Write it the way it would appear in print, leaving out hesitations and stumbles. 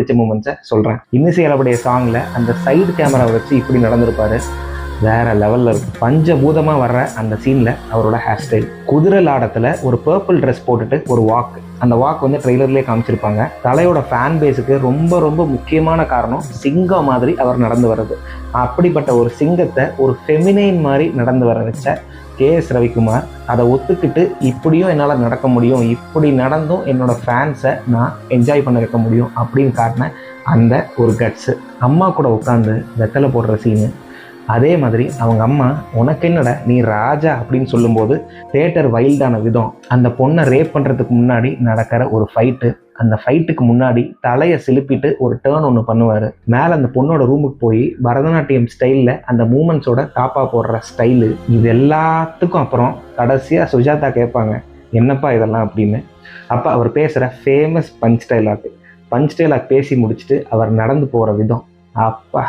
பிடிச்ச மூமெண்ட்ஸை சொல்கிறேன். இன்னிசை அளவுடைய சாங்கில் அந்த சைடு கேமரா வச்சு இப்படி நடந்திருப்பாரு, வேற லெவலில் இருக்கும். பஞ்சபூதமாக வர்ற அந்த சீனில் அவரோட ஹேர் ஸ்டைல், குதிரை லாடத்தில் ஒரு பர்பிள் ட்ரெஸ் போட்டுட்டு ஒரு வாக், அந்த வாக் வந்து ட்ரெய்லர்லேயே காமிச்சிருப்பாங்க. தலையோட ஃபேன் பேஸுக்கு ரொம்ப ரொம்ப முக்கியமான காரணம் சிங்கம் மாதிரி அவர் நடந்து வர்றது. அப்படிப்பட்ட ஒரு சிங்கத்தை ஒரு ஃபெமினைன் மாதிரி நடந்து வர வச்ச கேஎஸ் ரவிக்குமார் அதை ஒத்துக்கிட்டு இப்படியும் என்னால் நடக்க முடியும், இப்படி நடந்தும் என்னோட ஃபேன்ஸை நான் என்ஜாய் பண்ண வைக்க முடியும் அப்படின்னு காட்டின அந்த ஒரு கட்ஸு. அம்மா கூட உட்காந்து வெத்தலை போடுற சீனு, அதே மாதிரி அவங்க அம்மா உனக்கு என்னடா நீ ராஜா அப்படின்னு சொல்லும்போது தியேட்டர் வைல்டான விதம், அந்த பொண்ணை ரேப் பண்ணுறதுக்கு முன்னாடி நடக்கிற ஒரு ஃபைட்டு, அந்த ஃபைட்டுக்கு முன்னாடி தலையை சிலுப்பிட்டு ஒரு டேர்ன் ஒன்று பண்ணுவார், மேலே அந்த பொண்ணோட ரூமுக்கு போய் பரதநாட்டியம் ஸ்டைலில் அந்த மூமெண்ட்ஸோட டாப்பா போடுற ஸ்டைலு, இது எல்லாத்துக்கும் அப்புறம் கடைசியாக சுஜாதா கேட்பாங்க என்னப்பா இதெல்லாம் அப்படின்னு. அப்போ அவர் பேசுகிற ஃபேமஸ் பஞ்ச் டைலாக் பேசி முடிச்சுட்டு அவர் நடந்து போகிற விதம், அப்பா